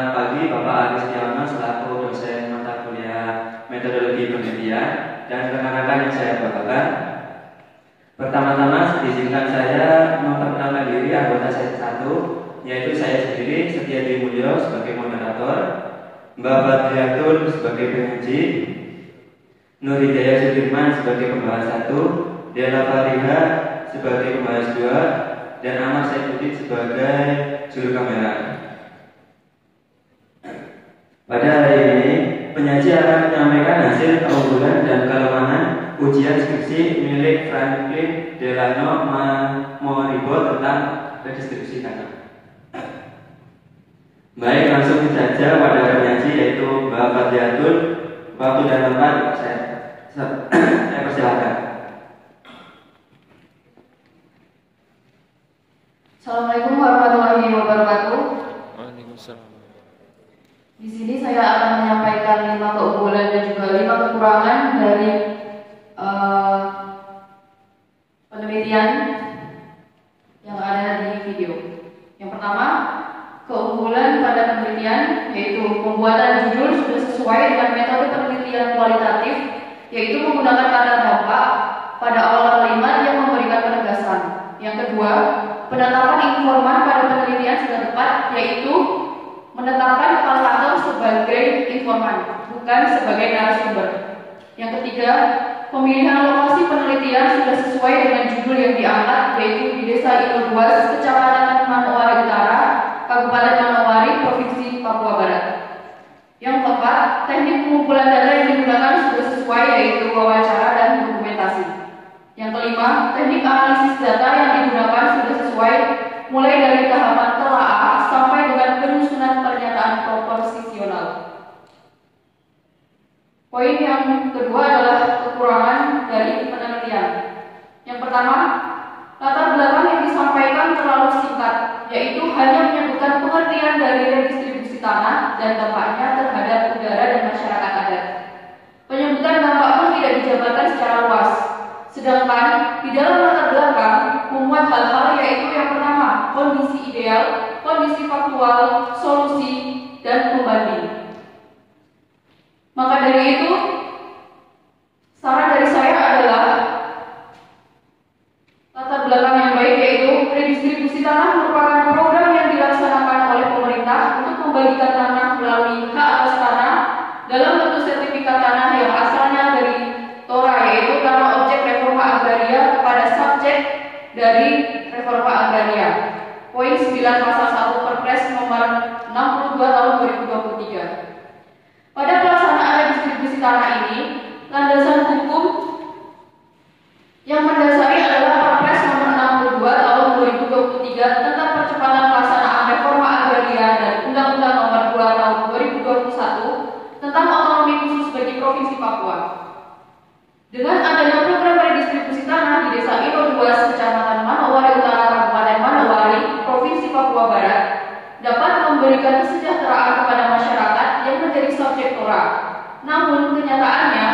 Selamat pagi Bapak Agustiano selaku dosen mata kuliah metodologi penelitian dan rekan-rekan yang saya banggakan. Pertama-tama izinkan saya memperkenalkan diri anggota set 1, yaitu saya sendiri Setia Dwi Mulyo sebagai moderator, Mbak Badriatul sebagai penguji, Nur Hidayah Sudirman sebagai pembahas 1, Dela Fariha sebagai pembahas 2, dan Ahmad Saifuddin sebagai juru kamera. Pada hari ini, penyaji akan menyampaikan hasil keunggulan dan kelemahan ujian skripsi milik Franklin Delano Moribo tentang redistribusi tanah. Baik, langsung saja pada penyaji yaitu Mbak Fadliatul. Waktu dan tempat saya persilakan. Assalamualaikum warahmatullahi wabarakatuh. Waalaikumsalam. Di sini saya akan menyampaikan 5 keunggulan dan juga 5 kekurangan dari penelitian yang ada di video. Yang pertama, keunggulan pada penelitian yaitu pembuatan judul sudah sesuai dengan metode penelitian kualitatif, yaitu menggunakan kata dampak pada awal kalimat yang memberikan penegasan. Yang kedua, penetapan informan pada penelitian sudah tepat, yaitu menetapkan kepala sebagai informan, bukan sebagai narasumber. Yang ketiga, pemilihan lokasi penelitian sudah sesuai dengan judul yang diangkat, yaitu di Desa Iloduas, Kecamatan Manowari Utara, Kabupaten Manowari, Provinsi Papua Barat. Yang keempat, teknik pengumpulan data yang digunakan sudah sesuai, yaitu wawancara dan dokumentasi. Yang kelima, teknik analisis data yang digunakan sudah sesuai, mulai dari tahapan telaah sampai dengan penyusunan pernyataan proposisional. Poin yang kedua adalah kekurangan dari penelitian. Yang pertama, latar belakang yang disampaikan terlalu singkat, yaitu hanya menyebutkan pengertian dari redistribusi tanah dan dampaknya terhadap udara dan masyarakat adat. Penyebutan dampak pun tidak dijabarkan secara luas. Sedangkan di dalam latar belakang memuat hal-hal yaitu yang pertama, kondisi ideal, kondisi faktual, solusi, dan pembanding. Maka dari itu, saran dari saya adalah latar belakang yang baik yaitu redistribusi tanah merupakan program yang dilaksanakan oleh pemerintah untuk membagikan tanah melalui hak atas tanah dalam bentuk sertifikat tanah yang asalnya dari TORA, yaitu tanah objek reforma agraria kepada subjek dari reforma agraria. Poin 9 pasal 1 Perpres nomor 62 tahun 2023. Pada pelaksanaan redistribusi tanah ini, landasan hukum yang mendasari adalah Perpres nomor 62 tahun 2023 tentang percepatan pelaksanaan reforma agraria dan Undang-Undang nomor 2 tahun 2021 tentang otonomi khusus bagi Provinsi Papua. Dengan adanya program redistribusi tanah di Desa Iloduas, Kecamatan Manowari Utara, Kabupaten Manowari, Provinsi Papua Barat, dapat memberikan kesejahteraan kepada masyarakat yang menjadi subjek TORA. Namun kenyataannya,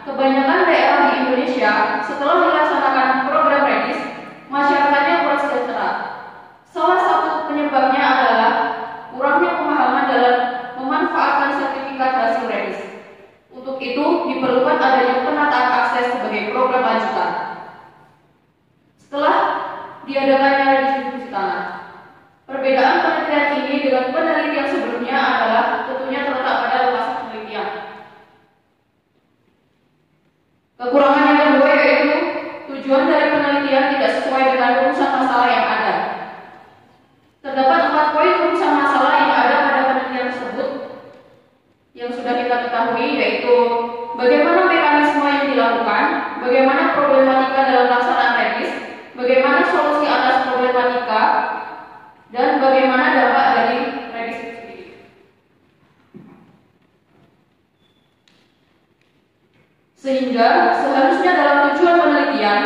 kebanyakan daerah di Indonesia setelah dilaksanakan program redis, masyarakatnya kurang sejahtera. Salah satu penyebabnya adalah kurangnya pemahaman dalam memanfaatkan sertifikat hasil redis. Untuk itu diperlukan adanya penataan akses sebagai program lanjutan. Setelah diadakannya redistribusi tanah, perbedaan penelitian ini dengan penelitian sebelumnya adalah tentunya terletak pada lokasi penelitian. Kekurangan yang kedua yaitu tujuan dari penelitian tidak sesuai dengan rumusan masalah yang ada. Terdapat 4 poin rumusan masalah yang ada pada penelitian tersebut yang sudah kita ketahui, yaitu bagaimana mekanisme yang dilakukan, bagaimana problematika dalam pelaksanaan redis, bagaimana solusi atas problematika, dan bagaimana dampak dari redis itu sendiri. Sehingga seharusnya dalam tujuan penelitian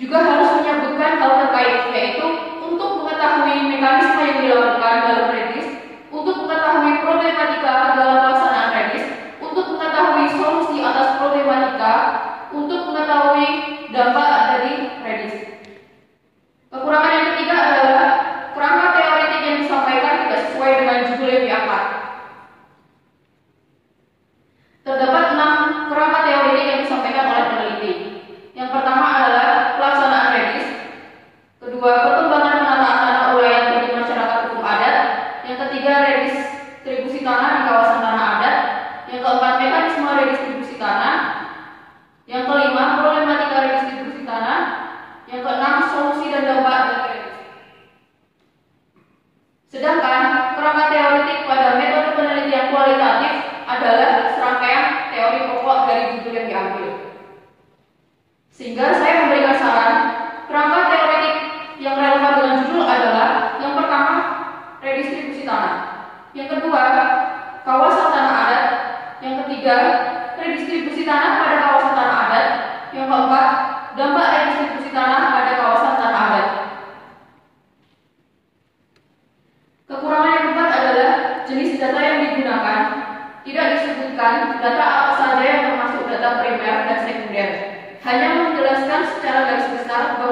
juga harus menyebutkan hal terkait, yaitu untuk mengetahui mekanisme yang dilakukan dalam redis, untuk mengetahui problematika dalam pelaksanaan redis, untuk mengetahui solusi atas problematika, untuk mengetahui dampak dari redis. Kekurangan yang ketiga adalah kerangka teoretik yang disampaikan tidak sesuai dengan judul yang diangkat.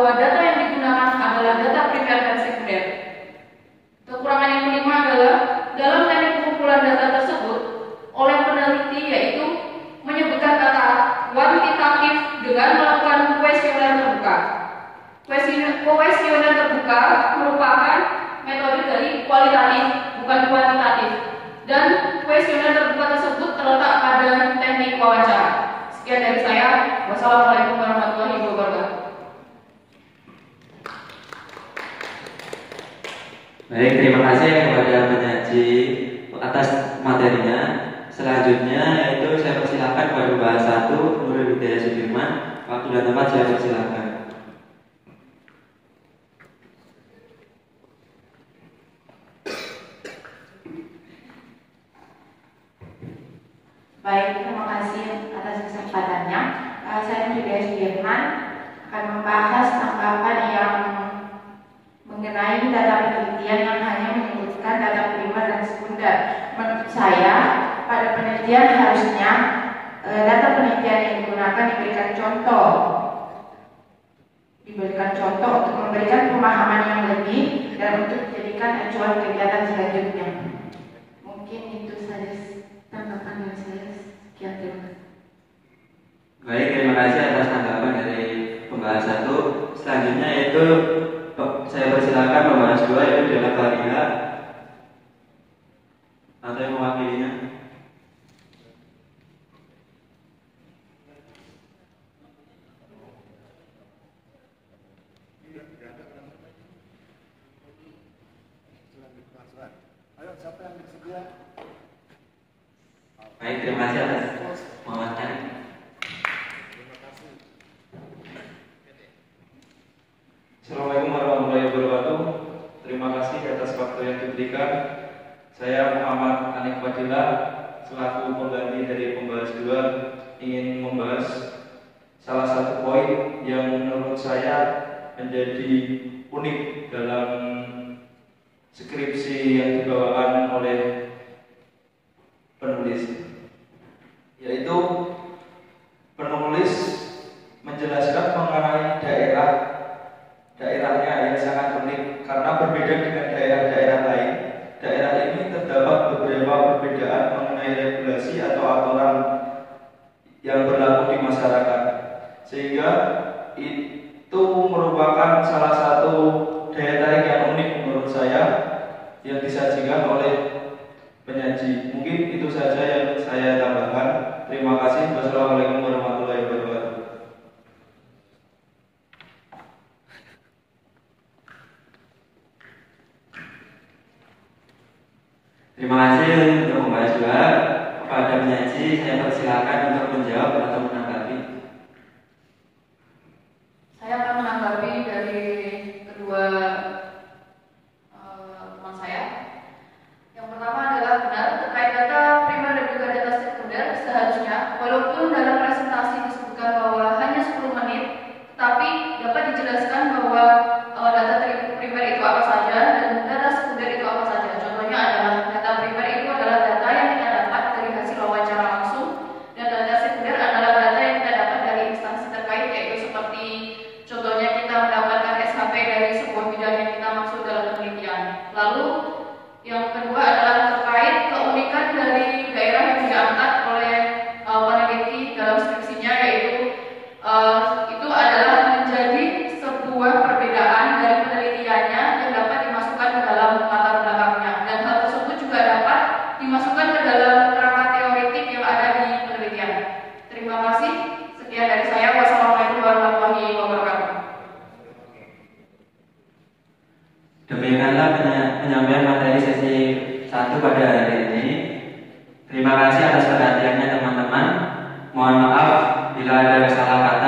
bahwa data yang digunakan adalah data primer dan sekunder. Kekurangan yang kelima adalah dalam teknik pengumpulan data tersebut oleh peneliti yaitu menyebutkan data kuantitatif dengan melakukan kuesioner terbuka. Kuesioner terbuka merupakan metode dari kualitatif bukan kuantitatif, dan kuesioner terbuka tersebut terletak pada teknik wawancara. Sekian dari saya. Wassalamualaikum warahmatullahi wabarakatuh. Baik, terima kasih kepada penyaji atas materinya. Selanjutnya yaitu saya persilakan kepada pembahasan 1 Nurul Hidayah Sudirman. Waktu dan tempat saya persilakan. Baik, terima kasih atas kesempatannya. Saya Hidayah Sudirman akan membahas tanggapan yang mengenai data penelitian yang hanya menyebutkan data primer dan sekunder. Menurut saya, pada penelitian harusnya data penelitian yang digunakan diberikan contoh untuk memberikan pemahaman yang lebih dan untuk dijadikan acuan kegiatan selanjutnya. Mungkin itu saja tanggapan dari saya. Sekian, terima kasih. Baik, terima kasih atas tanggapan dari pembahasan 1. Selanjutnya yaitu saya persilakan pembahasan 2 yaitu Dela Faria atau yang mewakilinya. Baik, terima kasih atas penguatannya. Assalamualaikum warahmatullahi wabarakatuh. Terima kasih atas waktu yang diberikan. Saya Muhammad Anik Fadila selaku pengganti dari pembahas 2 ingin membahas salah satu poin yang menurut saya menjadi unik dalam skripsi yang dibawakan oleh penulis, yaitu penulis menjelaskan mengenai daerahnya yang sangat unik karena berbeda dengan daerah-daerah lain. Daerah ini terdapat beberapa perbedaan mengenai regulasi atau aturan yang berlaku di masyarakat, sehingga itu merupakan salah satu daya tarik yang unik menurut saya yang disajikan oleh penyaji. Mungkin itu saja yang saya tambahkan. Terima kasih. Wassalamualaikum warahmatullahi wabarakatuh. Terima kasih untuk pembahasan 2. Kepada penyaji saya persilakan untuk menjawab atau menanggapi. Saya akan menanggapi dari kedua teman saya. Yang pertama adalah benar terkait data primer dan juga data sekunder. Seharusnya walaupun dalam presentasi disebutkan bahwa hanya 10 menit, tapi dapat dijelaskan bahwa data primer itu apa saja dan data sekunder itu apa saja. Contohnya adalah data primer itu adalah data yang kita dapat dari hasil wawancara langsung, dan data sekunder adalah data yang kita dapat dari instansi terkait, yaitu seperti contohnya kita mendapatkan SHP dari sebuah bidang yang kita maksud dalam penelitian. Lalu yang kedua adalah terkait keunikan dari daerah yang diangkat oleh peneliti dalam skripsinya, yaitu itu adalah menjadi sebuah perbedaan dari penelitiannya yang dapat dimasukkan ke dalam latar belakangnya, dan hal tersebut juga dapat dimasukkan ke dalam kerangka teoretik yang ada di penelitian. Terima kasih. Sekian dari saya. Wassalamualaikum warahmatullahi wabarakatuh. Demikianlah penyampaian materi sesi 1 pada hari ini. Terima kasih atas perhatiannya teman-teman. Mohon maaf bila ada salah kata